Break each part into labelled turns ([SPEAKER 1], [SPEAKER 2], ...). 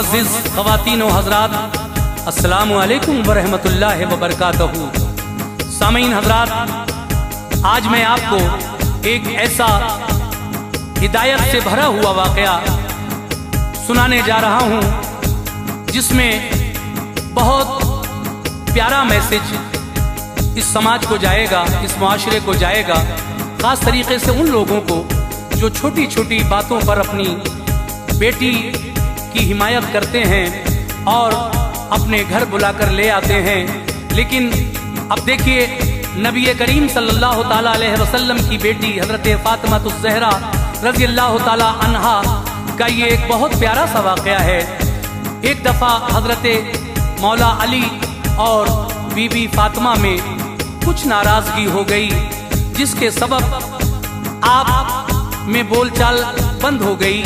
[SPEAKER 1] मुअज़्ज़िज़ ख़वातीन व हज़रात, अस्सलामु अलैकुम व रहमतुल्लाहि व बरकातहू। सामीन हज़रात, आज मैं आपको एक ऐसा हिदायत से भरा हुआ वाक़या सुनाने जा रहा हूँ जिसमें बहुत प्यारा मैसेज इस समाज को जाएगा, इस मुआशरे को जाएगा, ख़ास तरीके से उन लोगों को जो छोटी छोटी बातों पर अपनी बेटी की हिमायत करते हैं और अपने घर बुलाकर ले आते हैं। लेकिन अब देखिए, नबी करीम सल्लल्लाहु ताला अलैहि वसल्लम की बेटी हज़रत फ़ातिमा ज़हरा रज़ी अल्लाह ताला अन्हा का ये एक बहुत प्यारा सा वाक़या है। एक दफ़ा हज़रत मौला अली और बीबी फ़ातिमा में कुछ नाराज़गी हो गई, जिसके सबब आप में बोलचाल बंद हो गई।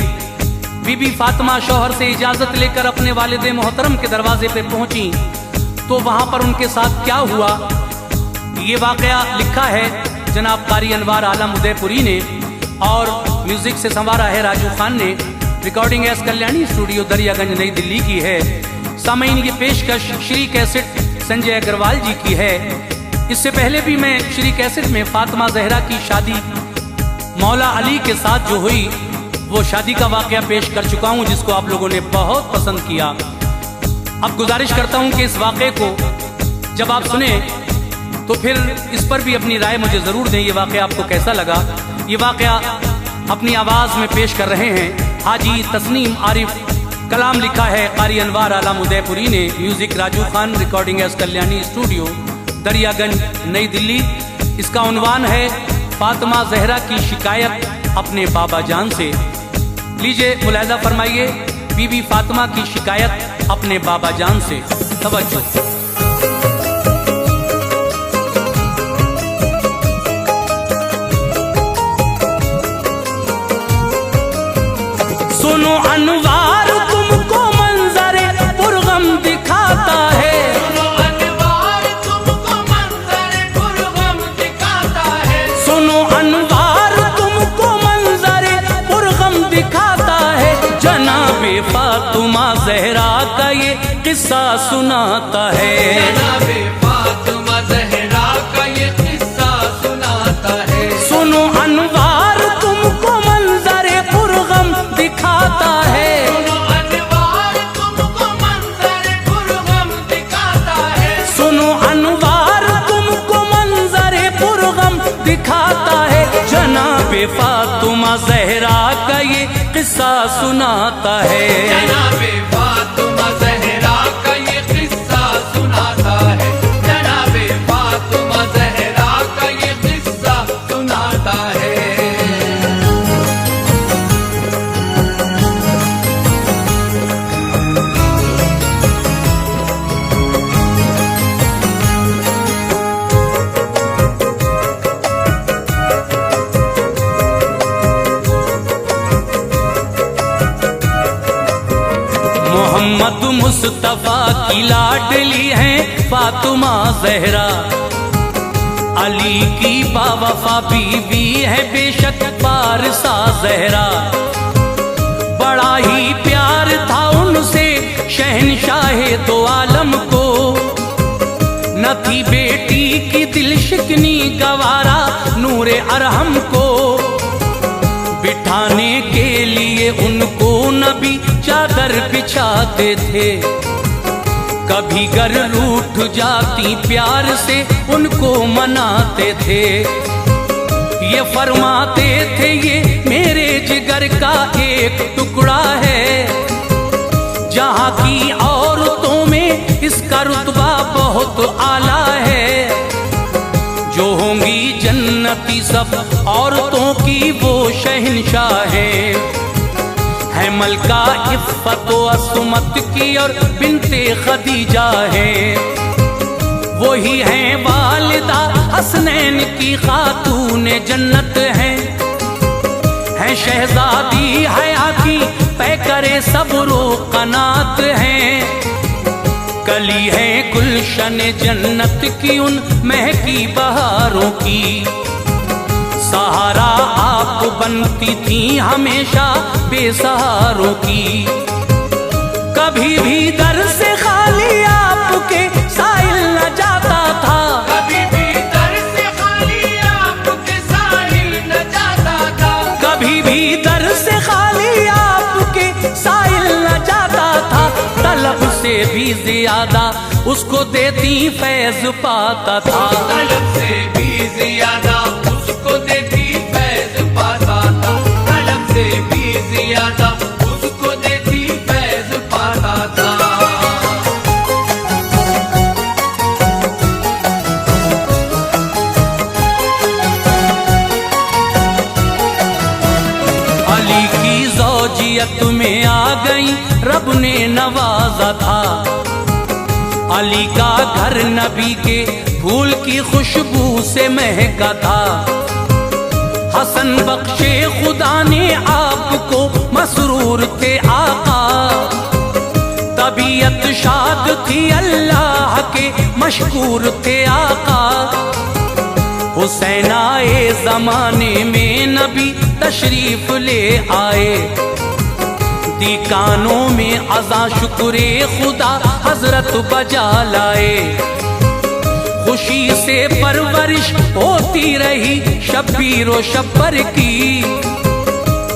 [SPEAKER 1] बीबी फ़ातिमा शौहर से इजाज़त लेकर अपने वालिद मोहतरम के दरवाजे पे पहुंची तो वहां पर उनके साथ क्या हुआ, ये वाक़या लिखा है जनाब कारी अनवार आलम उदयपुरी ने और म्यूजिक से संवारा है राजू खान ने। Recording S Kalyani studio Daryaganj नई दिल्ली की है। सामीन ये पेशकश श्री कैसेट संजय अग्रवाल जी की है। इससे पहले भी मैं श्री कैसेट में फ़ातिमा ज़हरा की शादी मौला अली के साथ जो हुई वो शादी का वाक़या पेश कर चुका हूँ, जिसको आप लोगों ने बहुत पसंद किया। अब गुजारिश करता हूँ कि इस वाक़े को जब आप सुने तो फिर इस पर भी अपनी राय मुझे ज़रूर दें। ये वाक़या आपको कैसा लगा? ये वाक़या अपनी आवाज़ में पेश कर रहे हैं हाजी तस्नीम आरिफ। कलाम लिखा है कारी अनवार आलम उदयपुरी ने। Music Raju Khan. Recording S Kalyani studio Daryaganj नई दिल्ली। इसका उन्वान है फ़ातिमा ज़हरा की शिकायत अपने बाबा जान से। लीजिए मुलाहिज़ा फरमाइए, बीबी फ़ातिमा की शिकायत अपने बाबा जान से। तवज्जो। सुनो अनवार तुमको मंजरे पुरगम दिखाता है, सुनो अनवार तुमको मंजरे पुरगम दिखाता है, सुनो अनवार तुमको मंजरे पुरगम दिखाता है। जनाबे फ़ातिमा ज़हरा का ये किस्सा सुनाता है, जनाबे फ़ातिमा ज़हरा का ये किस्सा सुनाता है। सुनो अनवार तुमको मंजरे पुरगम दिखाता है, सुनो अनवार तुमको मंजरे पुरगम दिखाता है, सुनो अनवार तुमको मंजरे पुरगम दिखाता है। जनाबे फ़ातिमा ज़हरा का ये किस्सा सुनाता है, जनाबे फ़ातिमा ज़हरा का ये किस्सा सुनाता है, जनाबे फ़ातिमा ज़हरा का ये किस्सा सुनाता है। मोहम्मद मुस्तफ़ा की लाडली है फ़ातिमा ज़हरा, अली की बावफ़ा बीवी है बेशक पारसा ज़हरा। बड़ा ही प्यार था उनसे शहनशाहे दो आलम को, न थी बेटी की दिल शिकनी गवारा नूरे अरहम को। बिठाने के लिए उनको नबी चादर बिछाते थे, कभी गर रूठ जाती प्यार से उनको मनाते थे। ये फरमाते थे ये मेरे जिगर का एक टुकड़ा है, जहाँ की औरतों में इसका रुतबा बहुत आला है। जो होंगी जन्नती सब औरतों की वो शहनशाह है मलका इफ़्फ़त व असमत की और बिनते खदीजा है। वही है वालिदा हसनैन की खातून जन्नत है शहजादी हया की पैकरे सब्रो कनात है। कली है गुलशन जन्नत की उन महकी बहारों की, सहारा आप बनती थी हमेशा बेसहारों की। कभी भी दर से खाली आपके साहिल न जाता था,
[SPEAKER 2] कभी भी दर से खाली आपके साहिल न जाता था,
[SPEAKER 1] कभी भी दर से खाली आपके साहिल न जाता था। तलब से भी ज्यादा उसको देती फैज पाता था,
[SPEAKER 2] तलब से भी ज्यादा उसको देती फैज पाता था, तलब से भी ज्यादा उसको देती फैज पाता था।
[SPEAKER 1] अली की ज़ौजियत में आ गई रब ने नवाजा था। अली का घर नबी के फूल की खुशबू से महका था। हसन बख्शे खुदा ने आपको मसरूर थे आका, तबीयत शाद थी अल्लाह के मशकूर थे आका। हुसैन आए जमाने में नबी तशरीफ ले आए, दी कानों में अज़ा शुक्रे खुदा हजरत बजा लाए। खुशी से परवरिश होती रही शब्बीर व शब्बर की,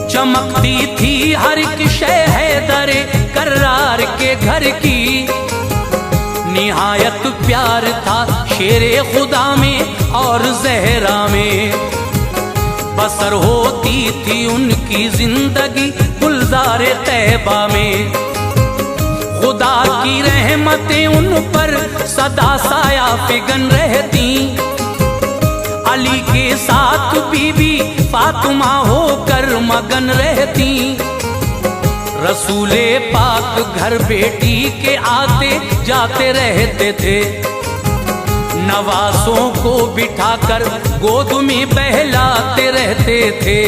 [SPEAKER 1] चमकती थी हर एक शय हैदर कर्रार के घर की। निहायत प्यार था शेरे खुदा में और जहरा में, बसर होती थी उनकी जिंदगी गुलजार तैबा में। खुदा की रहमतें उन पर सदा साया फिगन रहती, अली के साथ बीबी फातिमा होकर मगन रहती। रसूले पाक घर बेटी के आते जाते रहते थे, नवासों को बिठाकर गोद में बहलाते रहते थे।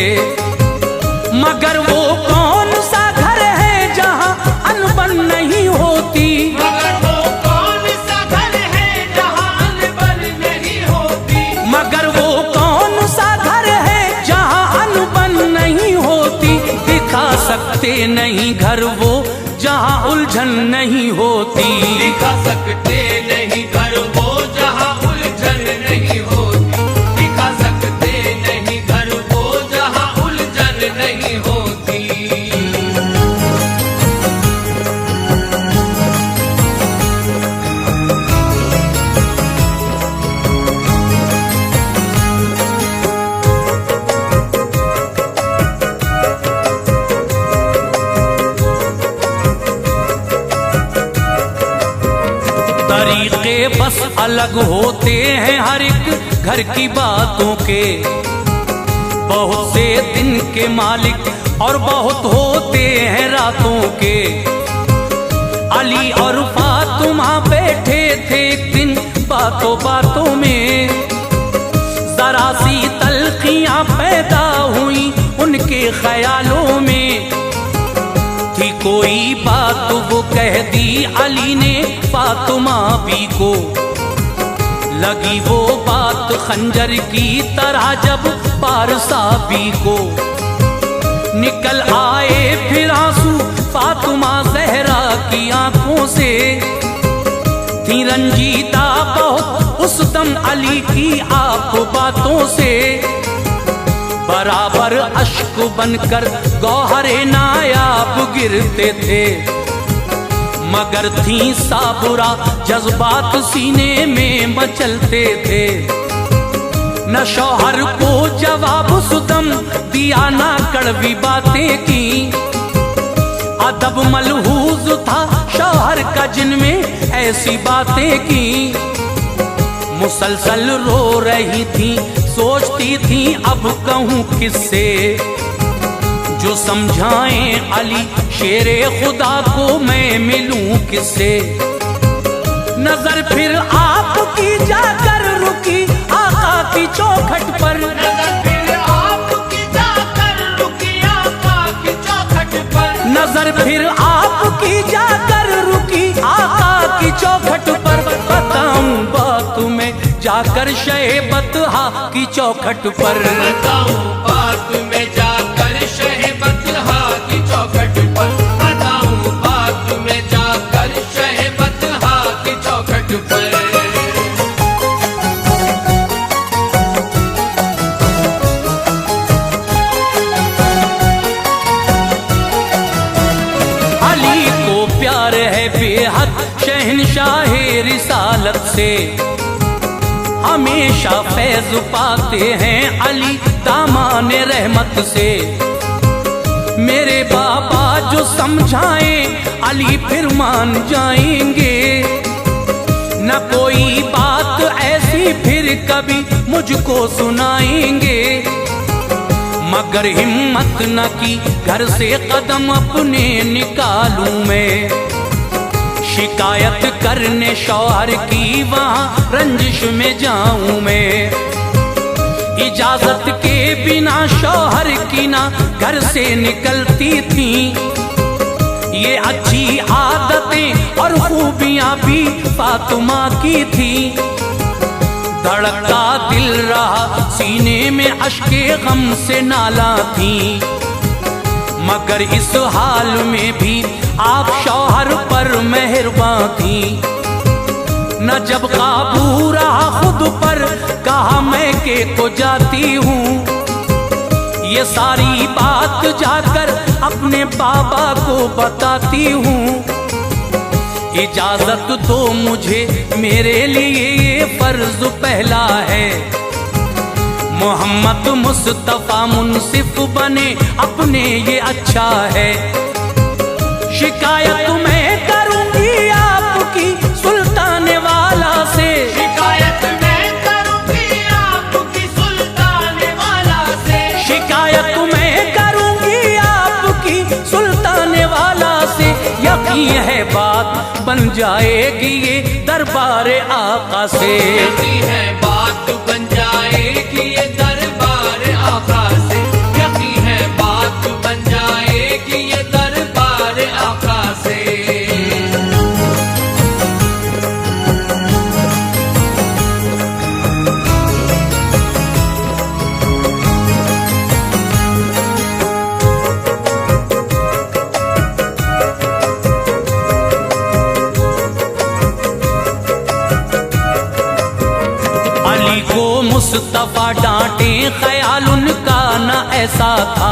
[SPEAKER 1] मगर वो कौन सा घर है जहाँ अनबन नहीं होती,
[SPEAKER 2] मगर वो कौन सा घर है जहाँ अनबन नहीं होती,
[SPEAKER 1] मगर वो कौन सा घर है जहाँ अनबन नहीं होती। दिखा सकते नहीं घर वो जहाँ उलझन नहीं होती,
[SPEAKER 2] दिखा सकते नहीं घर वो जहाँ उलझन नहीं होती, दिखा सकते नहीं घर वो जहाँ उलझन नहीं होती।
[SPEAKER 1] तरीके बस अलग होते हैं हर एक घर की बातों के। बहुत से दिन के मालिक और बहुत होते हैं रातों के। अली और फातिमा बैठे थे एक दिन बातों बातों में, जरा सी तल्खियां पैदा हुई उनके ख्यालों में। थी कोई बात वो कह दी अली ने फातिमा भी को, लगी वो बात खंजर की तरह जब पारसा भी को। निकल आए फिर आंसू फातिमा जहरा की आंखों से, थी रंजीदा बहुत उस दम अली की आप बातों से। बराबर अश्क बनकर गौहरे नायाब गिरते थे, मगर थी साबुरा जज्बात सीने में मचलते थे। न शौहर को जवाब सुदम दिया ना कड़वी बातें की, अदब मलहूज था शौहर का जिनमें ऐसी बातें की। मुसलसल रो रही थी सोचती थी अब कहूँ किससे, जो समझाएं अली शेरे खुदा को मैं मिलूं किससे। नजर फिर आपकी जाकर रुकी आका की चौखट पर,
[SPEAKER 2] नजर फिर आपकी जाकर रुकी आका की चौखट पर,
[SPEAKER 1] नजर फिर आपकी जाकर रुकी आका की चौखट पर। बताऊं बात में जाकर शहबतहा की चौखट पर,
[SPEAKER 2] बताऊं बात में जाकर शहबतहा की चौखट पर, बताऊं बात में
[SPEAKER 1] रिसालत से हमेशा फैज पाते हैं अली दामान रहमत से। मेरे बाबा जो समझाएं अली फिर मान जाएंगे, न कोई बात ऐसी फिर कभी मुझको सुनाएंगे। मगर हिम्मत न की घर से कदम अपने निकालूं मैं, शिकायत करने शौहर की वहाँ रंजिश में जाऊं मैं। इजाजत के बिना शौहर की ना घर से निकलती थी, ये अच्छी आदतें और खूबियां भी फातिमा की थी। धड़कता दिल रहा सीने में अश्के गम से नाला थी, मगर इस हाल में भी आप शौहर पर मेहरबान थी। न जब काबू रहा खुद पर कहा मैं के को जाती हूँ, ये सारी बात जाकर अपने बाबा को बताती हूँ। इजाजत दो मुझे मेरे लिए ये फर्ज पहला है, मोहम्मद मुस्तफा मुंसिफ बने अपने ये अच्छा है। शिकायत मैं करूंगी आपकी सुल्तान वाला से,
[SPEAKER 2] शिकायत मैं करूंगी आपकी सुल्तान वाला से,
[SPEAKER 1] शिकायत मैं करूंगी आपकी सुल्तान वाला से। यकीन है बात बन जाएगी ये दरबार आका से,
[SPEAKER 2] यकीन है बात बन जाएगी ये दरबार आका से, यकीन है बात बन जाएगी ये दरबार आका से।
[SPEAKER 1] मुस्तफा डांटे ख्याल उनका न ऐसा था,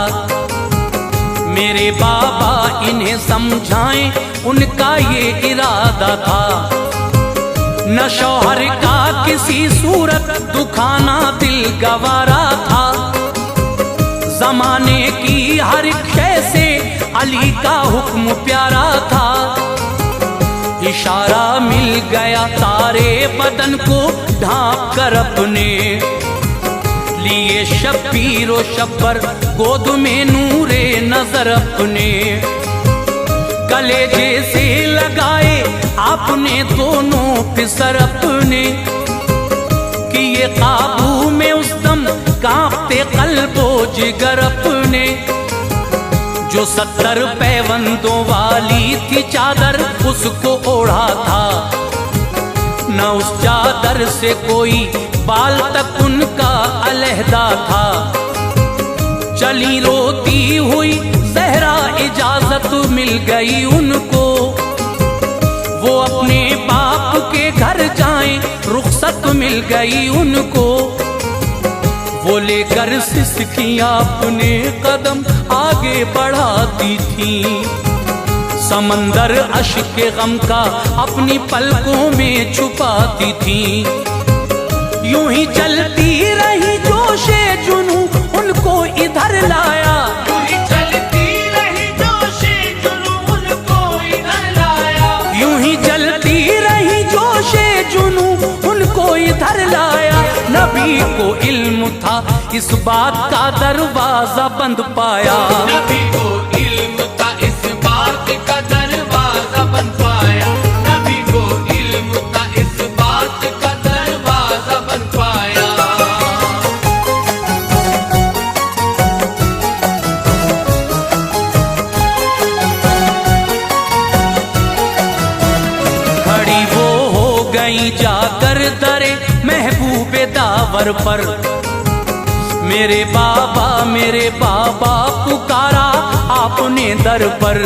[SPEAKER 1] मेरे बाबा इन्हें समझाएं उनका ये इरादा था। न शौहर का किसी सूरत दुखाना दिल गवारा था, जमाने की हर शय से अली का हुक्म प्यारा था। इशारा मिल गया सारे बदन को ढांप कर अपने लिए, शब्बीर व शब्बर गोद में नूरे नजर अपने। कलेजे से लगाए आपने दोनों फिसर अपने, कि ये काबू में उस दम कांपते कल्बो जिगर अपने। जो 70 पैबंदों वाली थी चादर उसको ओढ़ा था, न उस चादर से कोई बाल तक उनका अलहदा था। चली रोती हुई ज़हरा इजाजत मिल गई उनको, वो अपने बाप के घर जाएं रुखसत मिल गई उनको। वो लेकर सिसकियां अपने कदम आगे बढ़ाती थी, समंदर अश्क गम का अपनी पलकों में छुपाती थी। यूं ही चलती रही जोशे जुनू उनको इधर लाया,
[SPEAKER 2] यूं ही चलती रही जोशे जुनू उनको इधर लाया,
[SPEAKER 1] यूं ही चलती रही जोशे जुनू उनको इधर लाया। नबी को इल्म था इस बात का दरवाजा बंद पाया,
[SPEAKER 2] नबी को इल्म था इस बात का दरवाजा बंद पाया, नबी को इल्म था इस बात का दरवाजा बंद पाया।
[SPEAKER 1] खड़ी वो हो गई जाकर दरे महबूबे दावर पर। मेरे बाबा पुकारा आपने दर पर,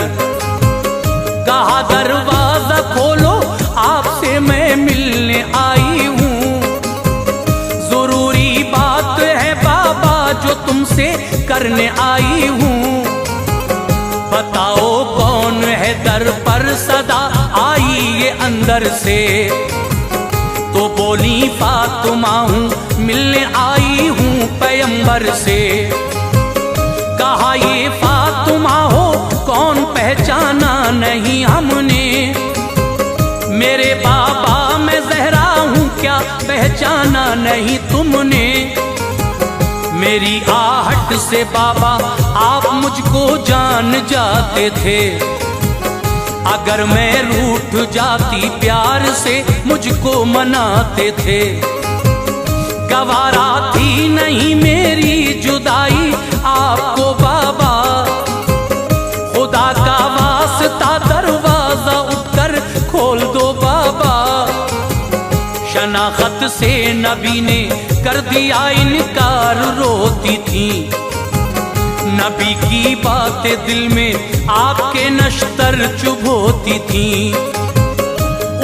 [SPEAKER 1] कहा दरवाजा खोलो आपसे मैं मिलने आई हूँ। जरूरी बात है बाबा जो तुमसे करने आई हूँ। बताओ कौन है दर पर सदा आई ये अंदर से, बोली फातिमा हूँ मिलने आई हूँ पैगंबर से। कहा ये फातिमा हो कौन पहचाना नहीं हमने, मेरे बाबा मैं ज़हरा हूँ क्या पहचाना नहीं तुमने। मेरी आहट से बाबा आप मुझको जान जाते थे, अगर मैं रूठ जाती प्यार से मुझको मनाते थे। गवारा थी नहीं मेरी जुदाई आपको बाबा, खुदा का वास्ता दरवाजा उठकर खोल दो बाबा। शनाख्त से नबी ने कर दिया इनकार रोती थी, नबी की बातें दिल में आपके नश्तर चुभोती थी।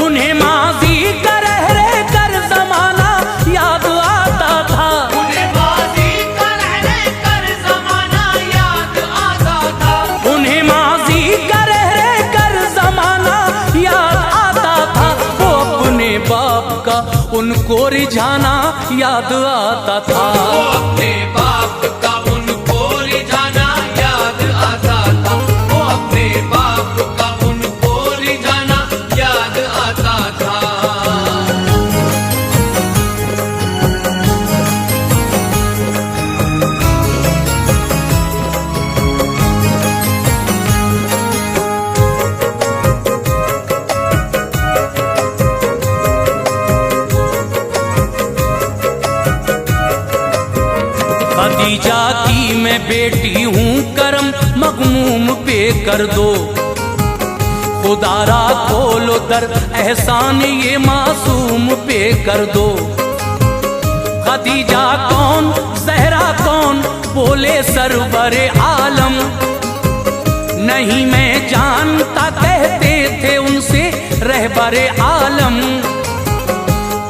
[SPEAKER 1] उन्हें माजी का रह रह कर जमाना याद आता था,
[SPEAKER 2] उन्हें माजी का रह रह कर जमाना याद आता था,
[SPEAKER 1] उन्हें माजी का रह रह कर जमाना याद आता था। वो अपने बाप का उनको रिझाना याद आता था,
[SPEAKER 2] वो अपने बाप का उनको रिझाना याद आता था, वो अपने बाप का उनको रिझाना याद आता था।
[SPEAKER 1] खदीजा की मैं बेटी हूँ करम मगमूम पे कर दो, खुदारा खोलो दर एहसान ये मासूम पे कर दो। खदीजा कौन ज़हरा कौन बोले सरवरे आलम, नहीं मैं जानता कहते थे उनसे रहबरे आलम।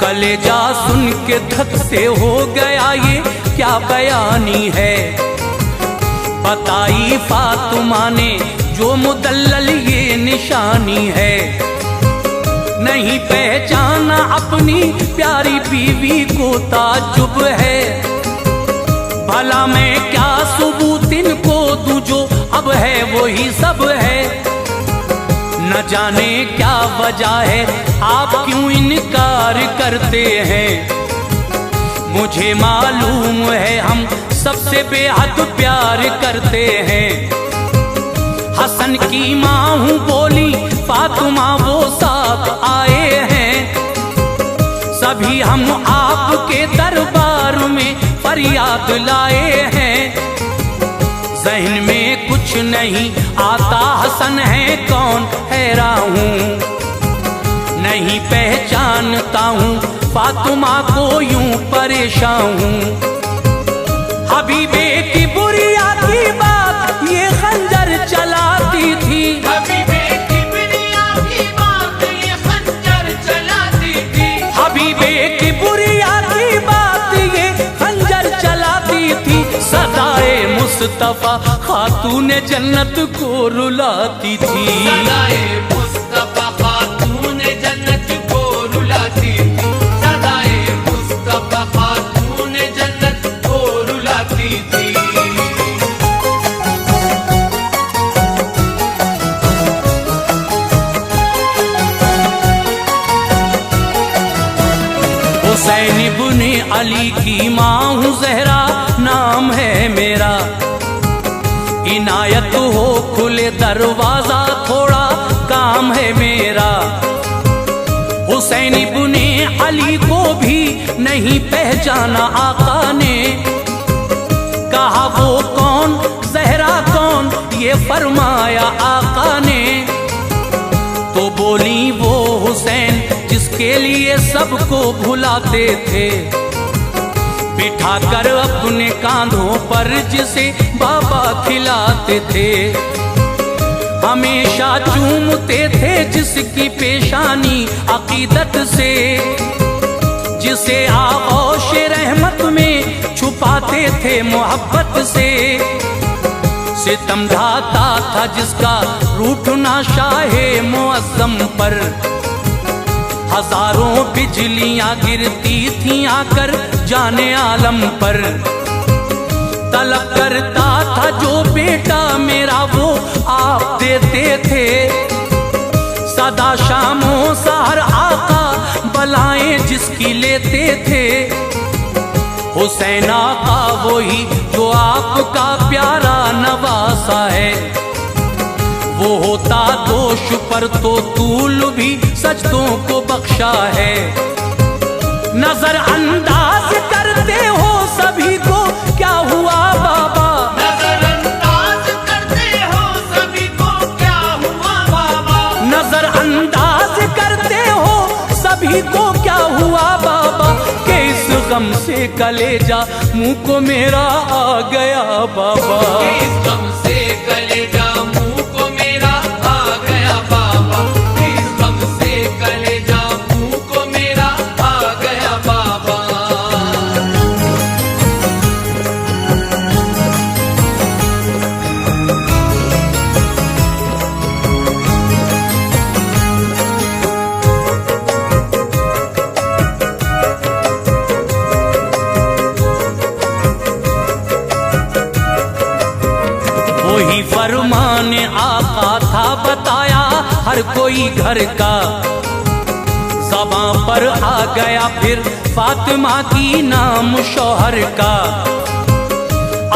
[SPEAKER 1] कलेजा सुन के धक से हो गया ये क्या बयानी है, बताई फातिमा ने जो मुदल्लल ये निशानी है। नहीं पहचाना अपनी प्यारी बीवी को ताज्जुब है, भला मैं क्या सबूत इनको दूं जो अब है वही सब है। न जाने क्या वजह है आप क्यों इनकार करते हैं, मुझे मालूम है हम सबसे बेहद प्यार करते हैं। हसन की माँ हूँ बोली फातिमा वो साथ आए हैं, सभी हम आपके दरबार में फरियाद लाए हैं। ज़हन में कुछ नहीं आता हसन है कौन हैरान हूँ, नहीं पहचानता हूँ फातिमा को यूं परेशान हूँ। हबीबे की बुरिया की बात ये खंजर चलाती थी,
[SPEAKER 2] हबीबे की बुरिया की बात ये खंजर चलाती थी,
[SPEAKER 1] हबीबे की बुरिया की बात ये खंजर चलाती थी। सदाए मुस्तफा खातून जन्नत को रुलाती थी,
[SPEAKER 2] सदाए मुस्तफा खातून जन्नत को रुलाती थी, सदाए मुस्तफा खातून जन्नत को रुलाती थी।
[SPEAKER 1] हुसैन इब्ने अली की माँ हूँ ज़हरा नाम है मेरा, इनायत हो खुले दरवाजा थोड़ा काम है मेरा। हुसैन इब्ने अली को भी नहीं पहचाना आका ने, कहा वो कौन ज़हरा कौन ये फरमाया आका ने। तो बोली वो हुसैन जिसके लिए सबको भुलाते थे, बिठाकर अपने कांधों पर जिसे बाबा खिलाते थे। हमेशा चूमते थे जिसकी पेशानी अकीदत से, जिसे आगोश रहमत में छुपाते थे मोहब्बत से। सितम ढाता था जिसका रूठना शाहे मुअज़्ज़म पर, हजारों बिजलियां गिरती थीं आकर जाने आलम पर। तलब करता था जो बेटा मेरा वो आप देते थे, सदा शामों सहर आका बलाएं जिसकी लेते थे। हुसैन आका वही जो आपका प्यारा नवासा है, वो होता दोष पर तो तूल भी सजदों को बख्शा है। नजर अंदाज करते हो सभी को क्या हुआ बाबा,
[SPEAKER 2] नजरअंदाज करते हो सभी को क्या हुआ बाबा,
[SPEAKER 1] नजर अंदाज करते हो सभी को क्या हुआ बाबा, कि इस गम से कलेजा मुंह को मेरा आ गया बाबा।
[SPEAKER 2] इस गम से कलेजा मुंह को मेरा आ गया बाबा, इस गम से कलेजा मुंह को मेरा आ गया बाबा।
[SPEAKER 1] वही फरमान आका था बताया हर कोई घर का, ज़बां पर आ गया फिर फातिमा की नाम शौहर का।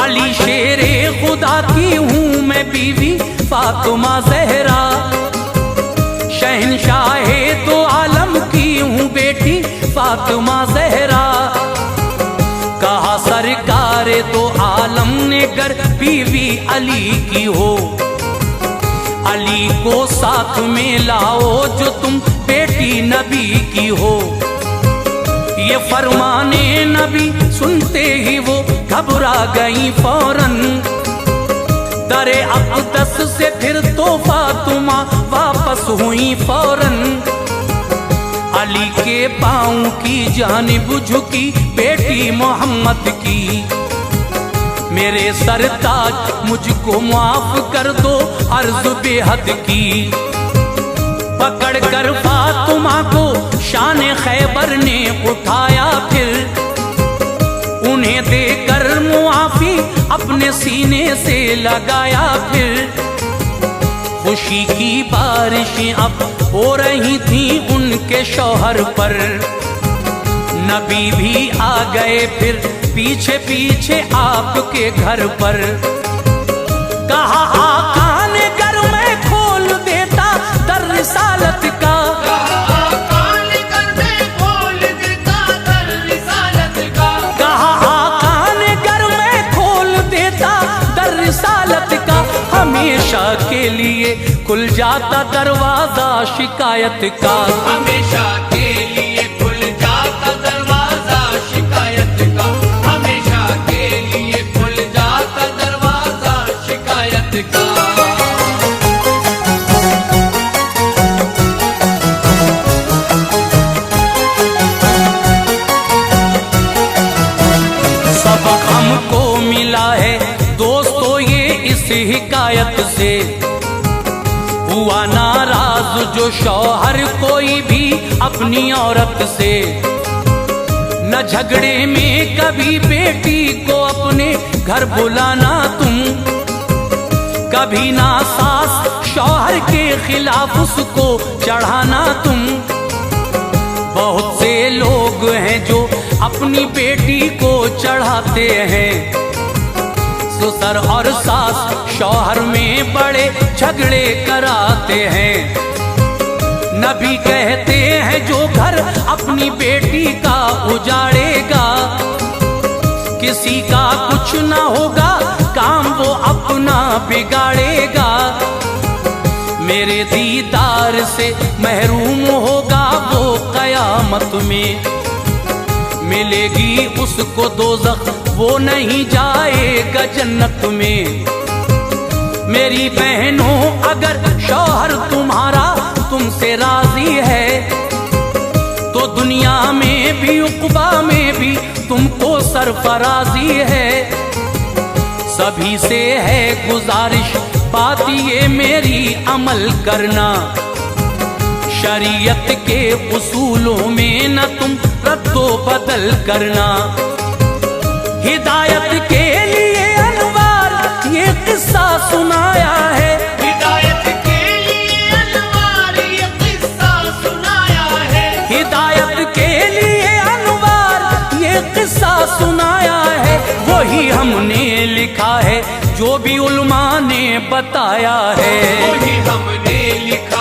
[SPEAKER 1] अली शेरे खुदा की हूँ मैं बीवी फातिमा ज़हरा, शहंशाहे दो आलम की हूँ बेटी फातिमा ज़हरा। कहा सरकार तो आलम ने गर बीवी अली की हो, अली को साथ में लाओ जो तुम बेटी नबी की हो। ये फरमाने नबी सुनते ही वो घबरा गई फौरन, दरे अक़दस से फिर तो फातिमा वापस हुई फौरन। अली के पाँव की जानिब झुकी बेटी मोहम्मद की, मेरे सरताज मुझको माफ कर दो अर्ज बेहद की। पकड़ कर फातिमा को शान खैबर ने उठाया फिर, उन्हें देकर मुआफी अपने सीने से लगाया फिर। खुशी की बारिशें अब हो रही थी उनके शौहर पर, नबी भी आ गए फिर पीछे पीछे आपके घर पर। कहा आका ने घर में खोल देता दर रिसालत का,
[SPEAKER 2] आका ने घर में खोल देता दर रिसालत का,
[SPEAKER 1] कहा आका ने घर में खोल देता दर रिसालत का। हमेशा के लिए खुल जाता दरवाजा शिकायत का,
[SPEAKER 2] हमेशा के लिए खुल जाता दरवाजा शिकायत का, हमेशा के लिए खुल जाता दरवाजा शिकायत का।
[SPEAKER 1] सबक हमको मिला है दोस्तों ये इस हिकायत से, हुआ नाराज जो शौहर कोई भी अपनी औरत से। न झगड़े में कभी बेटी को अपने घर बुलाना तुम, कभी ना सास शौहर के खिलाफ उसको चढ़ाना तुम। बहुत से लोग हैं जो अपनी बेटी को चढ़ाते हैं, ससुर और सास शौहर में बड़े झगड़े कराते हैं। नबी कहते हैं जो घर अपनी बेटी का उजाड़ेगा, किसी का कुछ ना होगा काम वो अपना बिगाड़ेगा। मेरे दीदार से महरूम होगा वो कयामत में, मिलेगी उसको दोज़ख वो नहीं जाएगा जन्नत में। मेरी बहनों अगर शौहर तुम्हारा तुमसे राजी है, तो दुनिया में भी उक़बा में भी तुमको सरफराजी है। सभी से है गुजारिश बात ये मेरी अमल करना, शरीयत के उसूलों में न तुम रद्दो बदल करना। हिदायत के लिए अनवार ये किस्सा सुनाया है,
[SPEAKER 2] हिदायत के लिए अनवार ये किस्सा सुनाया है,
[SPEAKER 1] हिदायत के लिए अनवार ये किस्सा सुनाया है। वही हमने लिखा है जो भी उलमा ने बताया है,
[SPEAKER 2] वही हमने लिखा